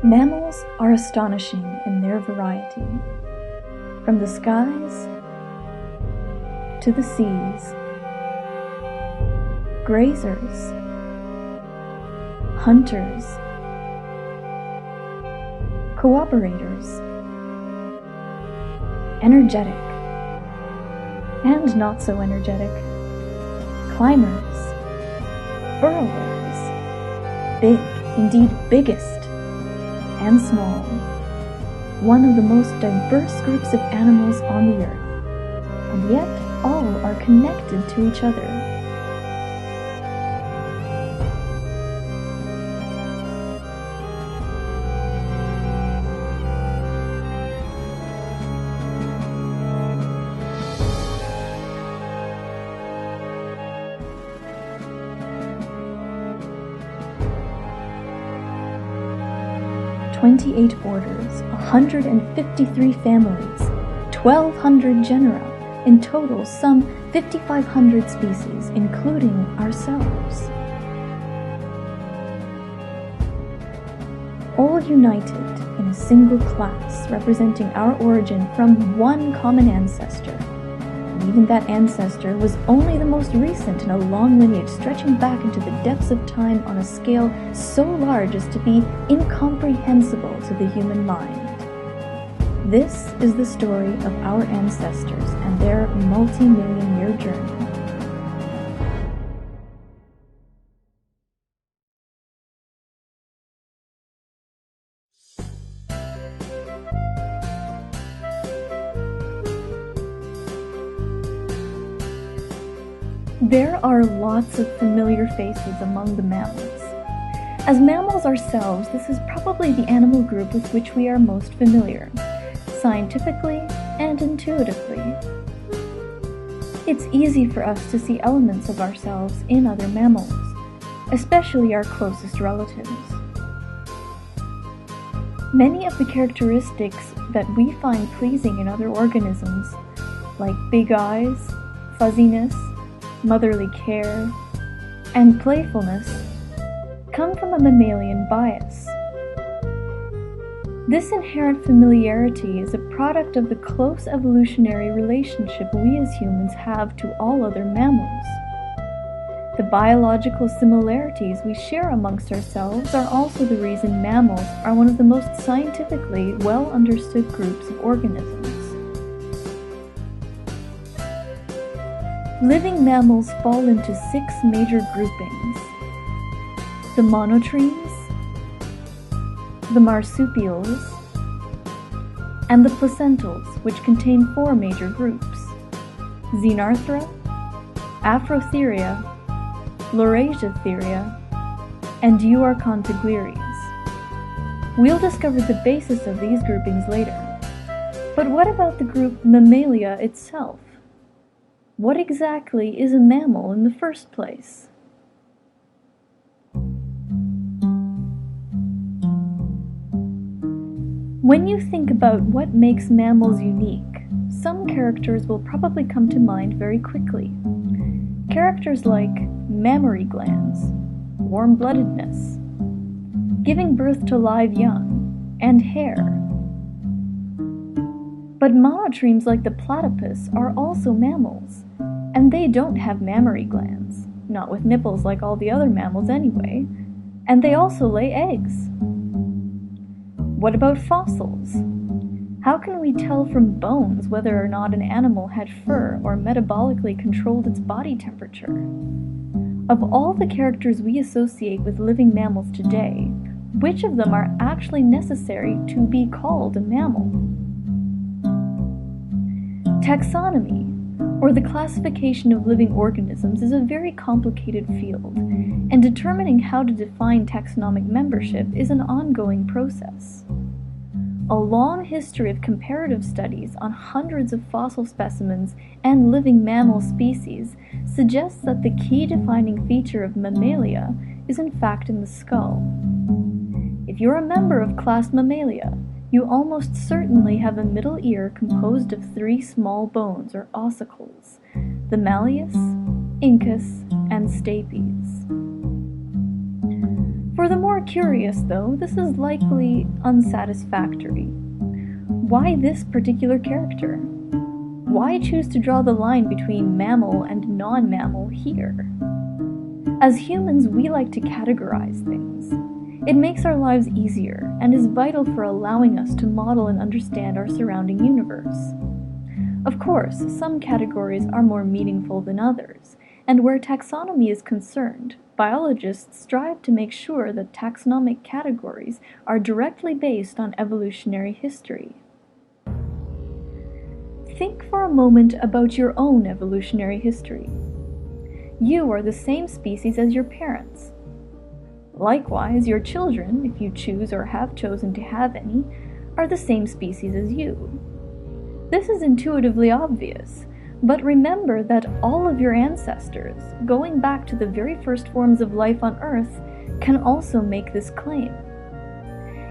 Mammals are astonishing in their variety. From the skies to the seas, grazers, hunters, cooperators, energetic and not so energetic, climbers, burrowers, big, indeed biggest, and small, one of the most diverse groups of animals on the earth, and yet all are connected to each other. "28 orders, 153 families, 1,200 genera, in total some 5,500 species, including ourselves. All united in a single class representing our origin from one common ancestor. And even that ancestor was only the most recent in a long lineage stretching back into the depths of time on a scale so large as to be incomprehensible to the human mind. This is the story of our ancestors and their multi-million-year journey. There are lots of familiar faces among the mammals. As mammals ourselves, this is probably the animal group with which we are most familiar, scientifically and intuitively. It's easy for us to see elements of ourselves in other mammals, especially our closest relatives. Many of the characteristics that we find pleasing in other organisms, like big eyes, fuzziness, motherly care, and playfulness, come from a mammalian bias. This inherent familiarity is a product of the close evolutionary relationship we as humans have to all other mammals. The biological similarities we share amongst ourselves are also the reason mammals are one of the most scientifically well understood groups of organisms. Living mammals fall into 6 major groupings: the monotremes, the marsupials, and the placentals, which contain 4 major groups: Xenarthra, Afrotheria, Laurasiatheria, and Euarchontoglires. We'll discover the basis of these groupings later. But what about the group Mammalia itself? What exactly is a mammal in the first place? When you think about what makes mammals unique, some characters will probably come to mind very quickly. Characters like mammary glands, warm-bloodedness, giving birth to live young, and hair. But monotremes like the platypus are also mammals, and they don't have mammary glands, not with nipples like all the other mammals anyway, and they also lay eggs. What about fossils? How can we tell from bones whether or not an animal had fur or metabolically controlled its body temperature? Of all the characters we associate with living mammals today, which of them are actually necessary to be called a mammal? Taxonomy, or the classification of living organisms, is a very complicated field, and determining how to define taxonomic membership is an ongoing process. A long history of comparative studies on hundreds of fossil specimens and living mammal species suggests that the key defining feature of Mammalia is in fact in the skull. If you're a member of class Mammalia, you almost certainly have a middle ear composed of 3 small bones or ossicles, the malleus, incus, and stapes. For the more curious, though, this is likely unsatisfactory. Why this particular character? Why choose to draw the line between mammal and non-mammal here? As humans, we like to categorize things. It makes our lives easier and is vital for allowing us to model and understand our surrounding universe. Of course, some categories are more meaningful than others, and where taxonomy is concerned, biologists strive to make sure that taxonomic categories are directly based on evolutionary history. Think for a moment about your own evolutionary history. You are the same species as your parents. Likewise, your children, if you choose or have chosen to have any, are the same species as you. This is intuitively obvious, but remember that all of your ancestors, going back to the very first forms of life on Earth, can also make this claim.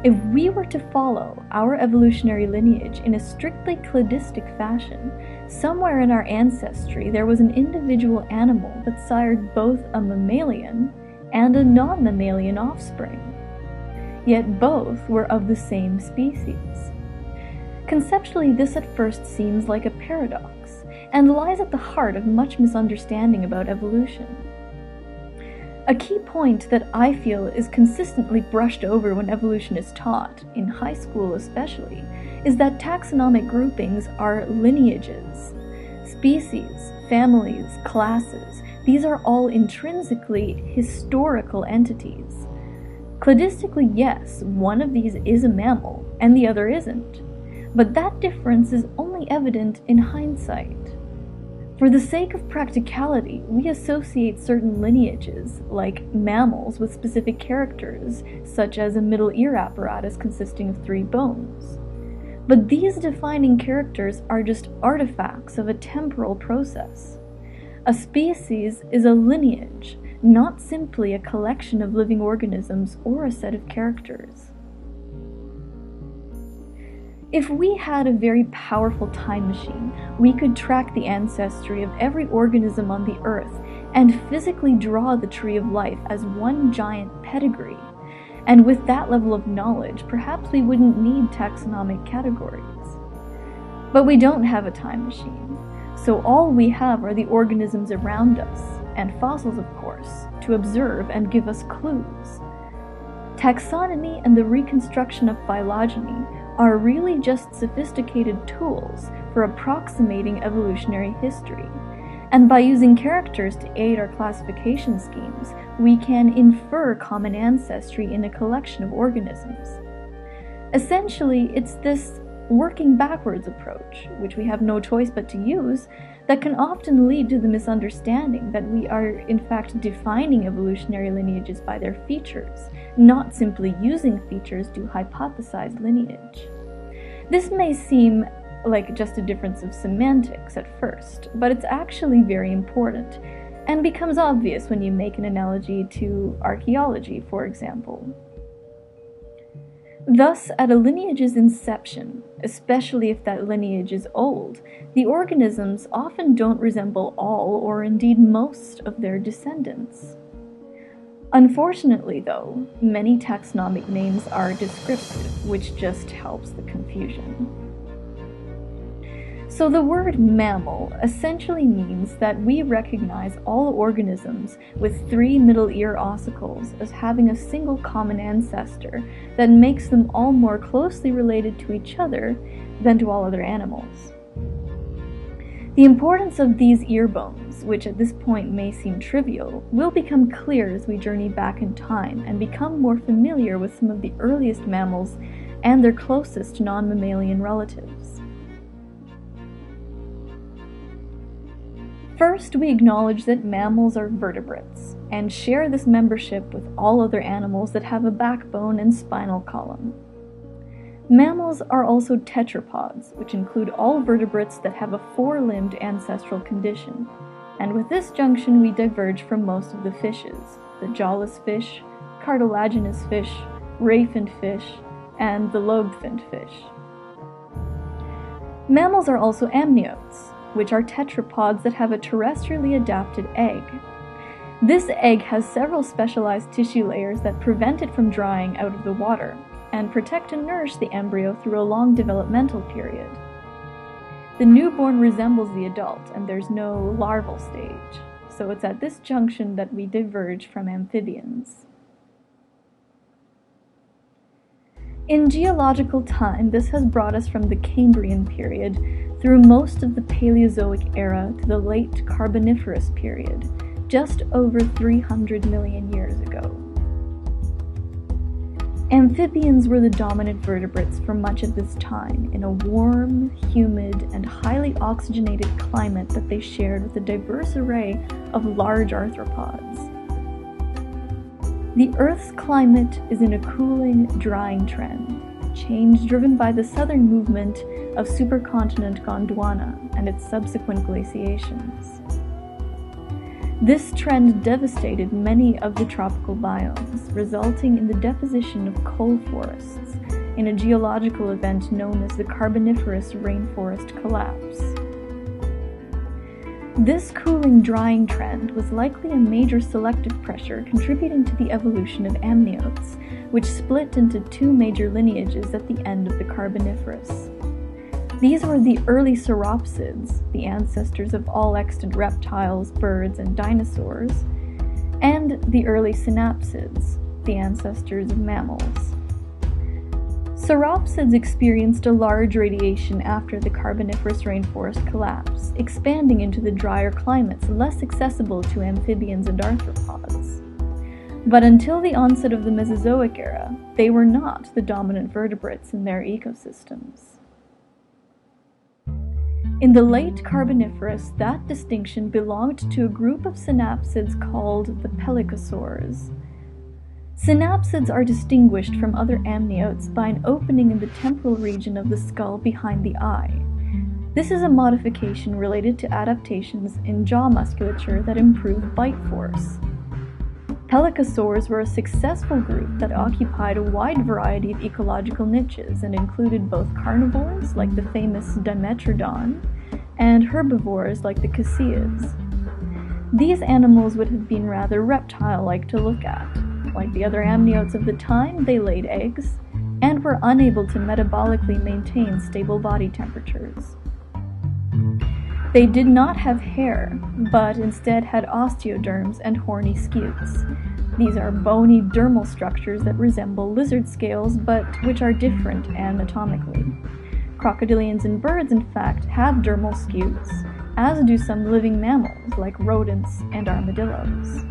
If we were to follow our evolutionary lineage in a strictly cladistic fashion, somewhere in our ancestry there was an individual animal that sired both a mammalian and a non-mammalian offspring. Yet both were of the same species. Conceptually, this at first seems like a paradox, and lies at the heart of much misunderstanding about evolution. A key point that I feel is consistently brushed over when evolution is taught, in high school especially, is that taxonomic groupings are lineages. Species, families, classes, these are all intrinsically historical entities. Cladistically, yes, one of these is a mammal, and the other isn't. But that difference is only evident in hindsight. For the sake of practicality, we associate certain lineages, like mammals, with specific characters, such as a middle ear apparatus consisting of 3 bones. But these defining characters are just artifacts of a temporal process. A species is a lineage, not simply a collection of living organisms or a set of characters. If we had a very powerful time machine, we could track the ancestry of every organism on the Earth and physically draw the tree of life as one giant pedigree. And with that level of knowledge, perhaps we wouldn't need taxonomic categories. But we don't have a time machine, so all we have are the organisms around us, and fossils of course, to observe and give us clues. Taxonomy and the reconstruction of phylogeny are really just sophisticated tools for approximating evolutionary history, and by using characters to aid our classification schemes, we can infer common ancestry in a collection of organisms. Essentially, it's this working backwards approach, which we have no choice but to use, that can often lead to the misunderstanding that we are in fact defining evolutionary lineages by their features, not simply using features to hypothesize lineage. This may seem like just a difference of semantics at first, but it's actually very important, and becomes obvious when you make an analogy to archaeology, for example. Thus, at a lineage's inception, especially if that lineage is old, the organisms often don't resemble all, or indeed most, of their descendants. Unfortunately, though, many taxonomic names are descriptive, which just helps the confusion. So the word mammal essentially means that we recognize all organisms with 3 middle ear ossicles as having a single common ancestor that makes them all more closely related to each other than to all other animals. The importance of these ear bones, which at this point may seem trivial, will become clear as we journey back in time and become more familiar with some of the earliest mammals and their closest non-mammalian relatives. First, we acknowledge that mammals are vertebrates, and share this membership with all other animals that have a backbone and spinal column. Mammals are also tetrapods, which include all vertebrates that have a 4-limbed ancestral condition, and with this junction we diverge from most of the fishes, the jawless fish, cartilaginous fish, ray-finned fish, and the lobe-finned fish. Mammals are also amniotes, which are tetrapods that have a terrestrially adapted egg. This egg has several specialized tissue layers that prevent it from drying out of the water and protect and nourish the embryo through a long developmental period. The newborn resembles the adult, and there's no larval stage, so it's at this junction that we diverge from amphibians. In geological time, this has brought us from the Cambrian period through most of the Paleozoic era to the late Carboniferous period, just over 300 million years ago. Amphibians were the dominant vertebrates for much of this time in a warm, humid, and highly oxygenated climate that they shared with a diverse array of large arthropods. The Earth's climate is in a cooling, drying trend, change driven by the southern movement of supercontinent Gondwana and its subsequent glaciations. This trend devastated many of the tropical biomes, resulting in the deposition of coal forests in a geological event known as the Carboniferous rainforest collapse. This cooling, drying trend was likely a major selective pressure contributing to the evolution of amniotes, which split into two major lineages at the end of the Carboniferous. These were the early Synapsids, the ancestors of all extant reptiles, birds, and dinosaurs, and the early Synapsids, the ancestors of mammals. Synapsids experienced a large radiation after the Carboniferous rainforest collapse, expanding into the drier climates less accessible to amphibians and arthropods. But until the onset of the Mesozoic era, they were not the dominant vertebrates in their ecosystems. In the late Carboniferous, that distinction belonged to a group of synapsids called the pelycosaurs. Synapsids are distinguished from other amniotes by an opening in the temporal region of the skull behind the eye. This is a modification related to adaptations in jaw musculature that improve bite force. Pelycosaurs were a successful group that occupied a wide variety of ecological niches and included both carnivores, like the famous Dimetrodon, and herbivores, like the Cassiids. These animals would have been rather reptile-like to look at. Like the other amniotes of the time, they laid eggs, and were unable to metabolically maintain stable body temperatures. They did not have hair, but instead had osteoderms and horny scutes. These are bony dermal structures that resemble lizard scales, but which are different anatomically. Crocodilians and birds, in fact, have dermal scutes, as do some living mammals like rodents and armadillos.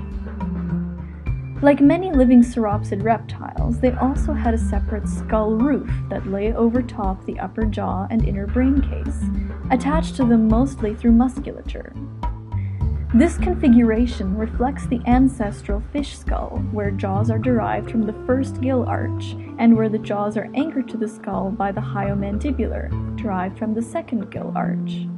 Like many living sauropsid reptiles, they also had a separate skull roof that lay over top the upper jaw and inner brain case, attached to them mostly through musculature. This configuration reflects the ancestral fish skull, where jaws are derived from the first gill arch, and where the jaws are anchored to the skull by the hyomandibular, derived from the second gill arch.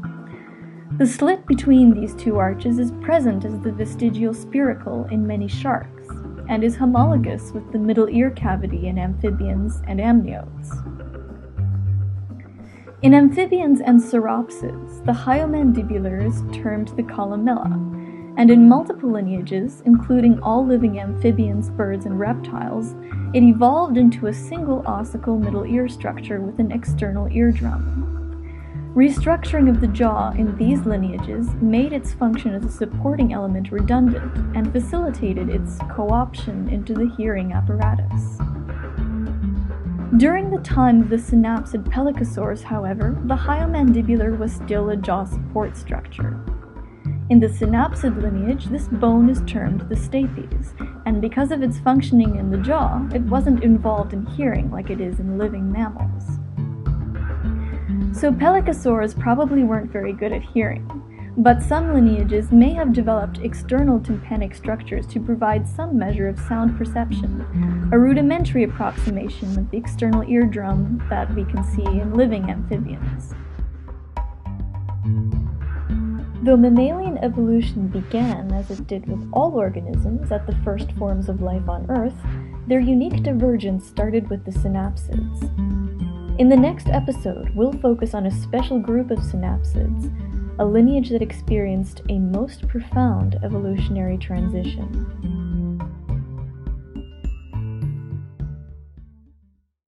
The slit between these two arches is present as the vestigial spiracle in many sharks, and is homologous with the middle ear cavity in amphibians and amniotes. In amphibians and sauropsids, the hyomandibular is termed the columella, and in multiple lineages, including all living amphibians, birds, and reptiles, it evolved into a single ossicle middle ear structure with an external eardrum. Restructuring of the jaw in these lineages made its function as a supporting element redundant and facilitated its co-option into the hearing apparatus. During the time of the synapsid pelycosaurs, however, the hyomandibular was still a jaw support structure. In the synapsid lineage, this bone is termed the stapes, and because of its functioning in the jaw, it wasn't involved in hearing like it is in living mammals. So pelycosaurs probably weren't very good at hearing, but some lineages may have developed external tympanic structures to provide some measure of sound perception, a rudimentary approximation of the external eardrum that we can see in living amphibians. Though mammalian evolution began, as it did with all organisms, at the first forms of life on Earth, their unique divergence started with the synapsids. In the next episode, we'll focus on a special group of synapsids, a lineage that experienced a most profound evolutionary transition.